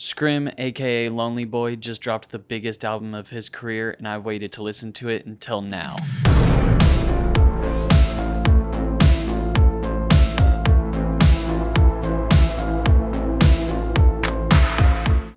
Scrim, aka Lonely Boy, just dropped the biggest album of his career, and I've waited to listen to it until now.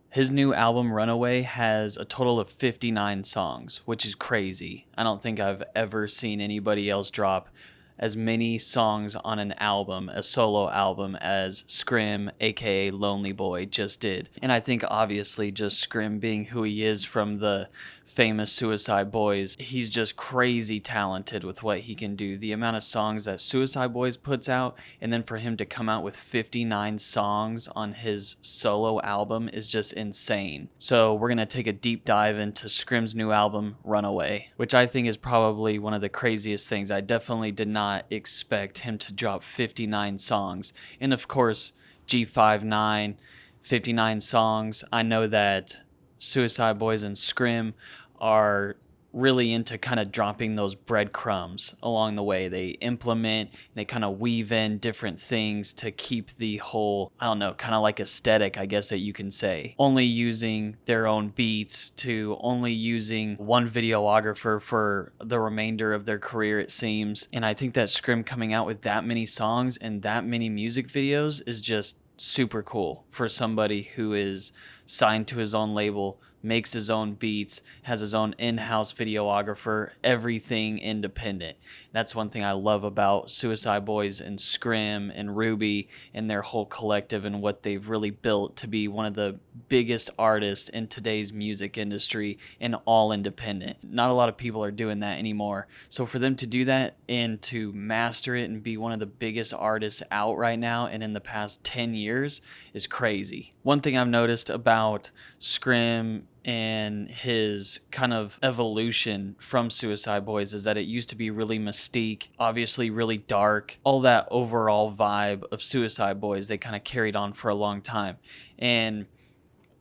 His new album, Runaway, has a total of 59 songs, which is crazy. I don't think I've ever seen anybody else drop as many songs on an album, a solo album, as Scrim, aka Lonely Boy, just did. And I think obviously just Scrim being who he is from the famous Suicide Boys, he's just crazy talented with what he can do. The amount of songs that Suicide Boys puts out, and then for him to come out with 59 songs on his solo album is just insane. So we're going to take a deep dive into Scrim's new album, Runaway, which I think is probably one of the craziest things. I definitely did not expect him to drop 59 songs. And of course, G59, 59 songs. I know that Suicide Boys and Scrim are really into kind of dropping those breadcrumbs along the way. They implement, they kind of weave in different things to keep the whole, I don't know, kind of like aesthetic, I guess that you can say. Only using their own beats to only using one videographer for the remainder of their career, it seems. And I think that Scrim coming out with that many songs and that many music videos is just super cool for somebody who is signed to his own label, makes his own beats, has his own in-house videographer, everything independent. That's one thing I love about Suicide Boys and Scrim and Ruby and their whole collective and what they've really built to be one of the biggest artists in today's music industry, and all independent. Not a lot of people are doing that anymore. So for them to do that and to master it and be one of the biggest artists out right now and in the past 10 years is crazy. One thing I've noticed about Scrim and his kind of evolution from Suicide Boys is that it used to be really mystique, obviously really dark, all that overall vibe of Suicide Boys they kind of carried on for a long time. And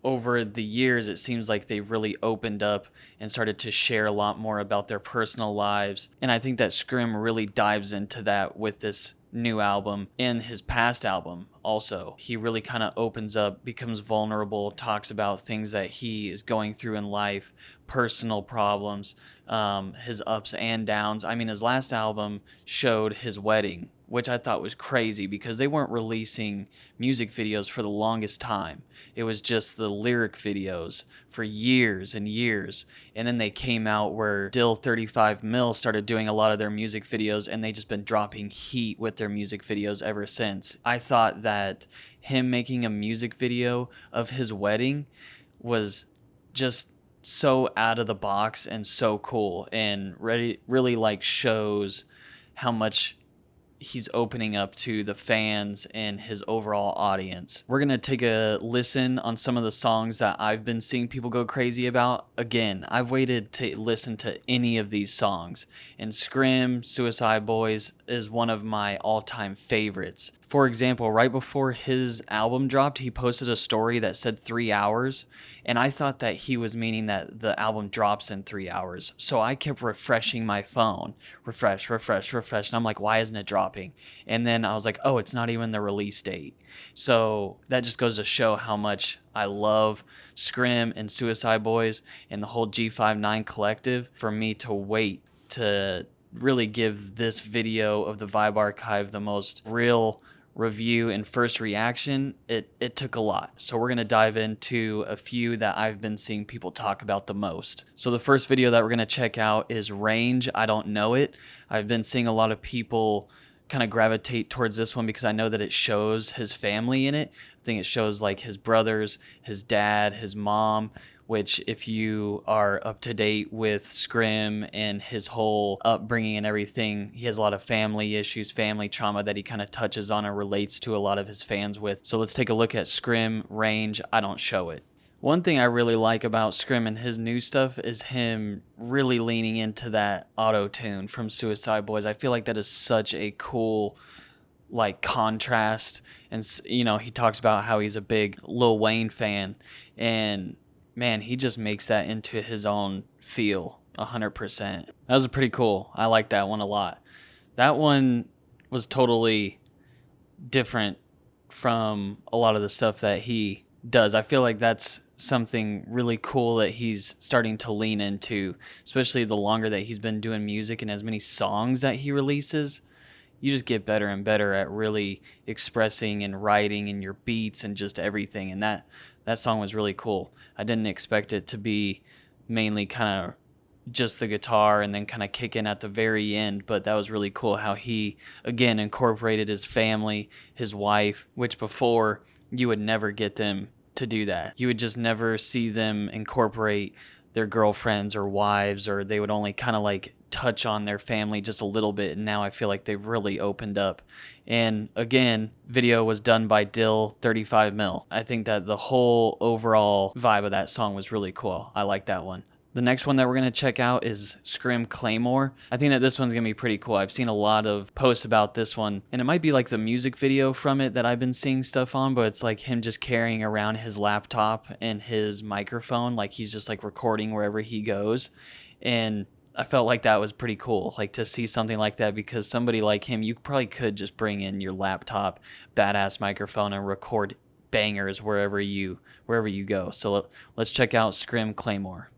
over the years, it seems like they've really opened up and started to share a lot more about their personal lives. And I think that Scrim really dives into that with this new album and his past album also. He really kind of opens up, becomes vulnerable, talks about things that he is going through in life, personal problems, his ups and downs. I mean, his last album showed his wedding, which I thought was crazy because they weren't releasing music videos for the longest time. It was just the lyric videos for years and years. And then they came out where Dill 35 Mil started doing a lot of their music videos, and they just been dropping heat with their music videos ever since. I thought that him making a music video of his wedding was just so out of the box and so cool, and really like shows how much he's opening up to the fans and his overall audience. We're going to take a listen on some of the songs that I've been seeing people go crazy about. Again, I've waited to listen to any of these songs, and Scrim, Suicide Boys is one of my all-time favorites. For example, right before his album dropped, he posted a story that said 3 hours, and I thought that he was meaning that the album drops in 3 hours. So I kept refreshing my phone, refresh, and I'm like, why isn't it dropping? And then I was like, oh, it's not even the release date. So that just goes to show how much I love Scrim and Suicide Boys and the whole G59 collective. For me to wait to really give this video of the Vibe Archive the most real review and first reaction, it took a lot. So we're going to dive into a few that I've been seeing people talk about the most. So the first video that we're going to check out is Range, I Don't Know It. I've been seeing a lot of people kind of gravitate towards this one because I know that it shows his family in it. I think it shows like his brothers, his dad, his mom, which if you are up to date with Scrim and his whole upbringing and everything, he has a lot of family issues, family trauma that he kind of touches on and relates to a lot of his fans with. So let's take a look at Scrim, Range, I Don't Show It. One thing I really like about Scrim and his new stuff is him really leaning into that auto-tune from Suicide Boys. I feel like that is such a cool like contrast. And you know, he talks about how he's a big Lil Wayne fan, and man, he just makes that into his own feel 100%. That was pretty cool. I like that one a lot. That one was totally different from a lot of the stuff that he does. I feel like that's something really cool that he's starting to lean into, especially the longer that he's been doing music and as many songs that he releases. You just get better and better at really expressing and writing and your beats and just everything. And that song was really cool. I didn't expect it to be mainly kind of just the guitar and then kind of kick in at the very end, but that was really cool how he again incorporated his family, his wife, which before you would never get them to do that. You would just never see them incorporate their girlfriends or wives, or they would only kind of like touch on their family just a little bit. And now I feel like they've really opened up. And again, video was done by Dill 35 mil. I think that the whole overall vibe of that song was really cool. I like that one. The next one that we're going to check out is Scrim Claymore. I think that this one's going to be pretty cool. I've seen a lot of posts about this one, and it might be like the music video from it that I've been seeing stuff on, but it's like him just carrying around his laptop and his microphone, like he's just like recording wherever he goes. And I felt like that was pretty cool, like to see something like that, because somebody like him, you probably could just bring in your laptop, badass microphone, and record bangers wherever you go. So let's check out Scrim Claymore.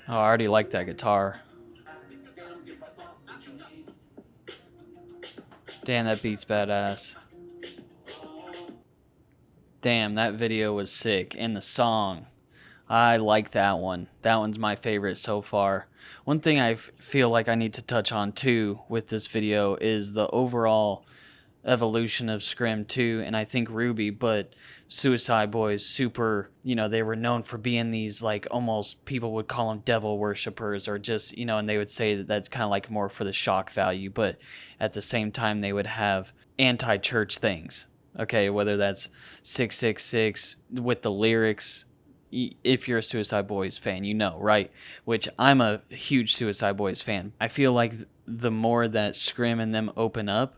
Oh, I already like that guitar. Damn, that beat's badass. Damn, that video was sick. And the song, I like that one. That one's my favorite so far. One thing I feel like I need to touch on too with this video is the overall evolution of Scrim too, and I think Ruby, but Suicideboys, super, they were known for being these like almost, people would call them devil worshippers, or just, and they would say that that's kind of like more for the shock value, but at the same time they would have anti-church things. Okay, whether that's 666 with the lyrics. If you're a Suicideboys fan, right? Which I'm a huge Suicideboys fan. I feel like the more that Scrim and them open up,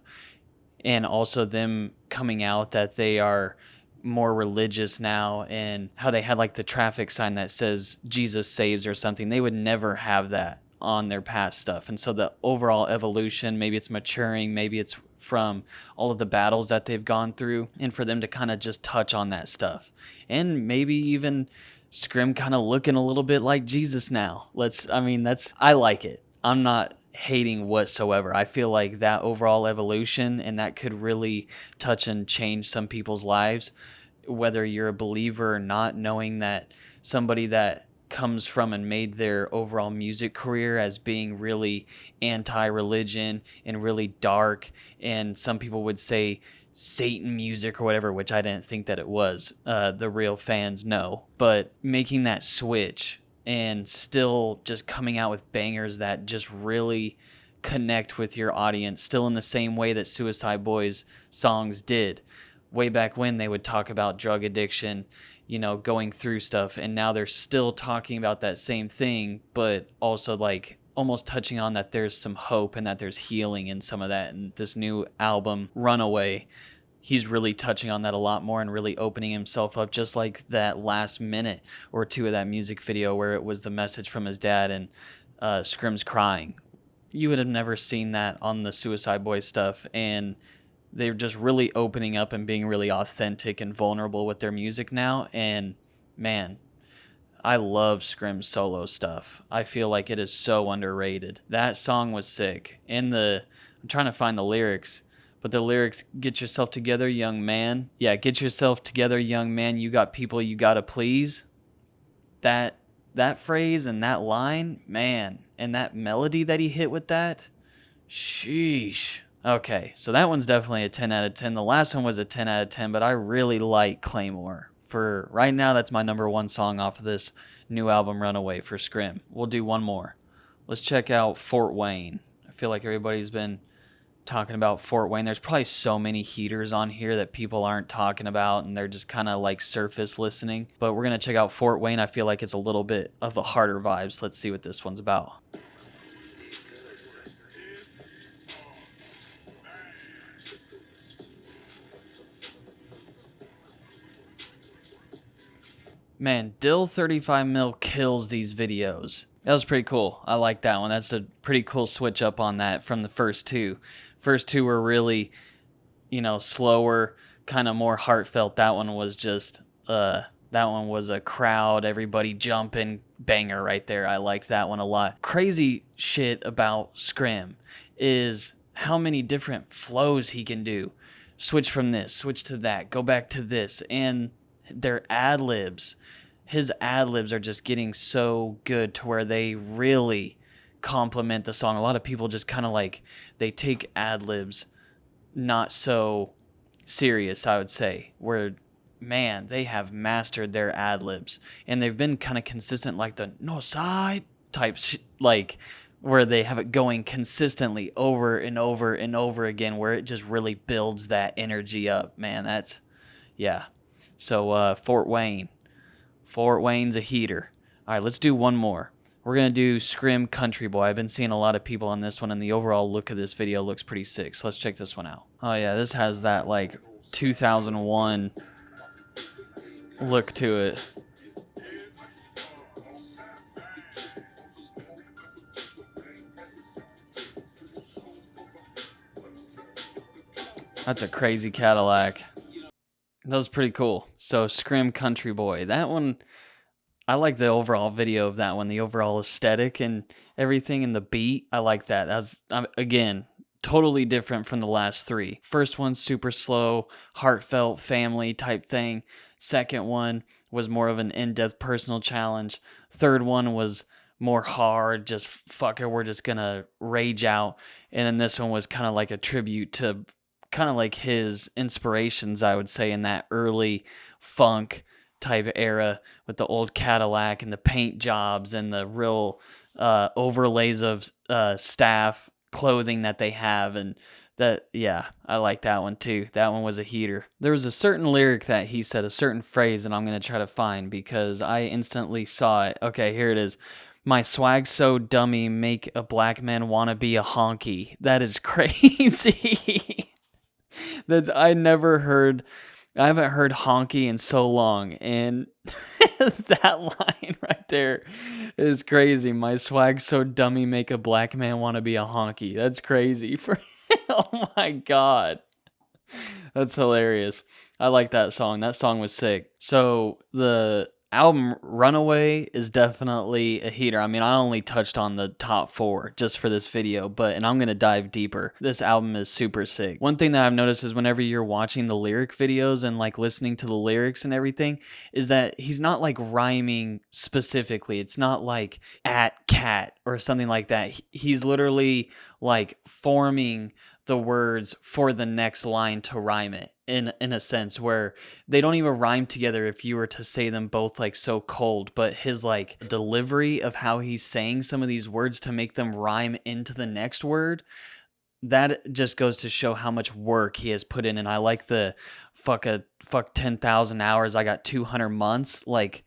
and also them coming out that they are more religious now, and how they had like the traffic sign that says Jesus saves or something. They would never have that on their past stuff. And so the overall evolution, maybe it's maturing, maybe it's from all of the battles that they've gone through, and for them to kind of just touch on that stuff. And maybe even Scrim kind of looking a little bit like Jesus now. I like it. I'm not hating whatsoever. I feel like that overall evolution, and that could really touch and change some people's lives, whether you're a believer or not, knowing that somebody that comes from and made their overall music career as being really anti-religion and really dark, and some people would say Satan music or whatever, which I didn't think that it was. The real fans know. But making that switch and still just coming out with bangers that just really connect with your audience, still in the same way that Suicideboys songs did. Way back when they would talk about drug addiction, going through stuff, and now they're still talking about that same thing, but also like almost touching on that there's some hope and that there's healing in some of that. And this new album, Runaway, he's really touching on that a lot more and really opening himself up, just like that last minute or two of that music video where it was the message from his dad and Scrim'S crying. You would have never seen that on the Suicideboys stuff, and they're just really opening up and being really authentic and vulnerable with their music now. And man, I love Scrim'S solo stuff. I feel like it is so underrated. That song was sick. I'm trying to find the lyrics, but the lyrics, get yourself together, young man. Yeah, get yourself together, young man. You got people you gotta please. That phrase and that line, man, and that melody that he hit with that, sheesh. Okay, so that one's definitely a 10 out of 10. The last one was a 10 out of 10, but I really like Claymore. For right now, that's my number one song off of this new album, Runaway, for Scrim. We'll do one more. Let's check out Fort Wayne. I feel like everybody's been talking about Fort Wayne. There's probably so many heaters on here that people aren't talking about, and they're just kind of like surface listening. But we're going to check out Fort Wayne. I feel like it's a little bit of a harder vibe, so let's see what this one's about. Man, Dill 35 mil kills these videos. That was pretty cool. I like that one. That's a pretty cool switch up on that from the first two. First two were really slower, kind of more heartfelt. That one was just that one was a crowd, everybody jumping banger right there. I liked that one a lot. Crazy shit about Scrim is how many different flows he can do. Switch from this, switch to that, go back to this, and their ad libs. His ad libs are just getting so good to where they really complement the song. A lot of people just kind of like they take ad libs not so serious, I would say, where man, they have mastered their ad libs and they've been kind of consistent, like the no side type, like where they have it going consistently over and over and over again, where it just really builds that energy up, man. That's, yeah. So, Fort Wayne's a heater. All right, let's do one more. We're going to do Scrim Country Boy. I've been seeing a lot of people on this one, and the overall look of this video looks pretty sick. So let's check this one out. Oh, yeah, this has that, like, 2001 look to it. That's a crazy Cadillac. That was pretty cool. So, Scrim Country Boy. That one, I like the overall video of that one, the overall aesthetic and everything, and the beat. I like that. That's, again, totally different from the last three. First one's super slow, heartfelt, family type thing. Second one was more of an in-depth personal challenge. Third one was more hard, just fuck it, we're just gonna rage out. And then this one was kind of like a tribute to kind of like his inspirations, I would say, in that early funk type era with the old Cadillac and the paint jobs and the real overlays of staff clothing that they have. And that, yeah, I like that one too. That one was a heater. There was a certain lyric that he said, a certain phrase, and I'm going to try to find because I instantly saw it. Okay, here it is. My swag so dummy make a black man wanna be a honky. That is crazy. I haven't heard honky in so long, and that line right there is crazy. My swag so dummy make a black man want to be a honky. That's crazy. Oh my god. That's hilarious. I like that song. That song was sick. So the album Runaway is definitely a heater. I mean, I only touched on the top 4 just for this video, and I'm going to dive deeper. This album is super sick. One thing that I've noticed is whenever you're watching the lyric videos and like listening to the lyrics and everything, is that he's not like rhyming specifically. It's not like at cat or something like that. He's literally like forming the words for the next line to rhyme it in a sense, where they don't even rhyme together if you were to say them both like so cold, but his like delivery of how he's saying some of these words to make them rhyme into the next word, that just goes to show how much work he has put in. And I like the fuck 10,000 hours, I got 200 months. Like,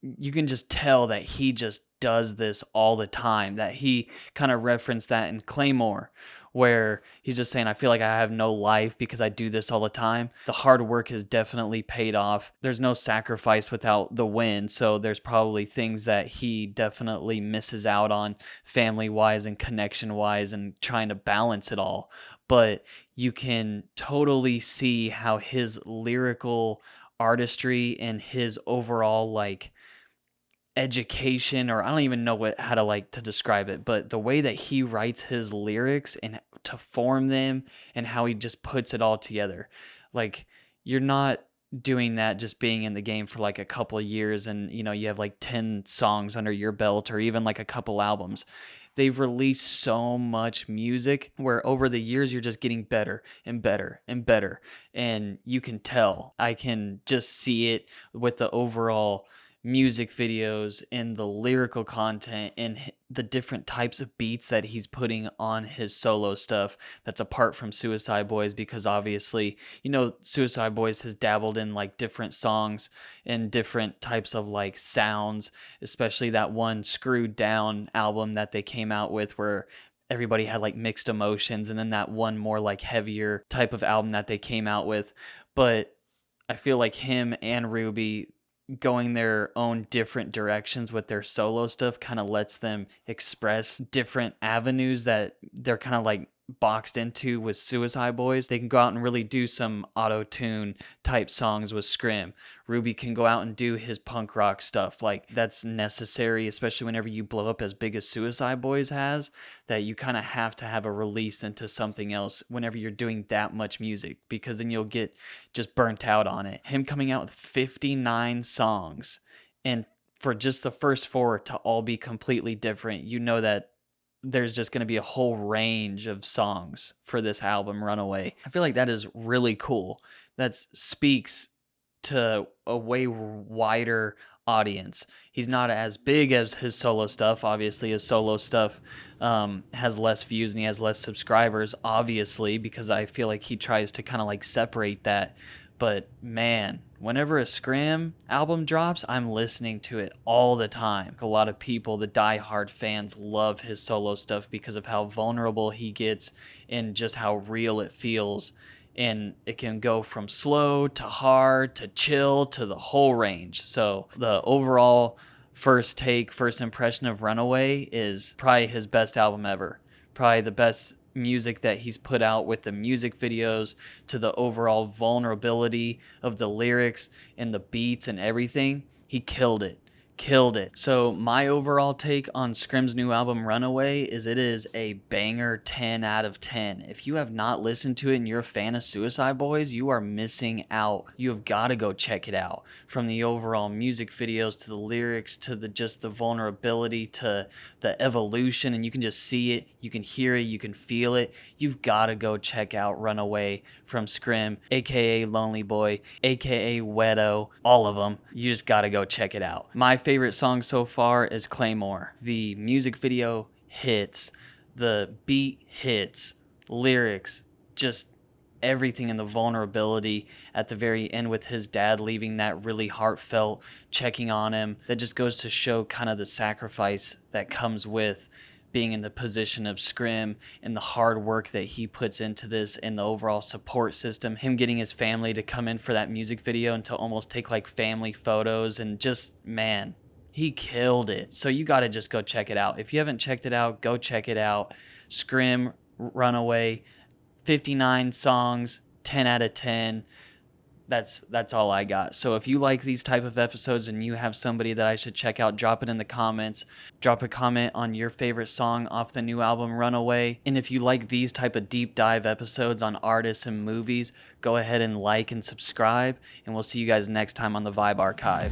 you can just tell that he just does this all the time. That he kind of referenced that in Claymore, where he's just saying, I feel like I have no life because I do this all the time. The hard work has definitely paid off. There's no sacrifice without the win. So there's probably things that he definitely misses out on family-wise and connection-wise and trying to balance it all. But you can totally see how his lyrical artistry and his overall like education, or I don't even know how to describe it, but the way that he writes his lyrics and to form them and how he just puts it all together. Like, you're not doing that just being in the game for like a couple of years and you have like 10 songs under your belt or even like a couple albums. They've released so much music where over the years you're just getting better and better and better, and you can tell. I can just see it with the overall music videos and the lyrical content and the different types of beats that he's putting on his solo stuff that's apart from Suicideboys, because obviously Suicideboys has dabbled in like different songs and different types of like sounds, especially that one Screwed Down album that they came out with where everybody had like mixed emotions, and then that one more like heavier type of album that they came out with. But I feel like him and Ruby going their own different directions with their solo stuff kind of lets them express different avenues that they're kind of like boxed into with Suicideboys. They can go out and really do some auto-tune type songs with Scrim. Ruby can go out and do his punk rock stuff. Like, that's necessary, especially whenever you blow up as big as Suicideboys has, that you kind of have to have a release into something else whenever you're doing that much music, because then you'll get just burnt out on it. Him coming out with 59 songs, and for just the first 4 to all be completely different, you know that there's just going to be a whole range of songs for this album, Runaway. I feel like that is really cool. That speaks to a way wider audience. He's not as big as his solo stuff. Obviously, his solo stuff has less views and he has less subscribers, obviously, because I feel like he tries to kind of like separate that. But man, whenever a Scrim album drops, I'm listening to it all the time. A lot of people, the diehard fans, love his solo stuff because of how vulnerable he gets and just how real it feels. And it can go from slow to hard to chill to the whole range. So the overall first impression of Runaway is probably his best album ever. Probably the best music that he's put out, with the music videos to the overall vulnerability of the lyrics and the beats and everything. He killed it. So my overall take on Scrim's new album Runaway is it is a banger 10 out of 10. If you have not listened to it and you're a fan of Suicideboys, you are missing out. You have got to go check it out. From the overall music videos to the lyrics to the vulnerability to the evolution, and you can just see it, you can hear it, you can feel it. You've got to go check out Runaway from Scrim, aka Lonely Boy, aka Wedo, all of them. You just got to go check it out. My favorite song so far is Claymore. The music video hits, the beat hits, lyrics, just everything, in the vulnerability at the very end with his dad leaving that really heartfelt checking on him. That just goes to show kind of the sacrifice that comes with being in the position of Scrim and the hard work that he puts into this and the overall support system. Him getting his family to come in for that music video and to almost take like family photos, and just, man, he killed it. So you got to just go check it out. If you haven't checked it out, go check it out. Scrim, Runaway, 59 songs, 10 out of 10. That's all I got. So if you like these type of episodes and you have somebody that I should check out, drop it in the comments. Drop a comment on your favorite song off the new album Runaway. And if you like these type of deep dive episodes on artists and movies, go ahead and like and subscribe. And we'll see you guys next time on the Vibe Archive.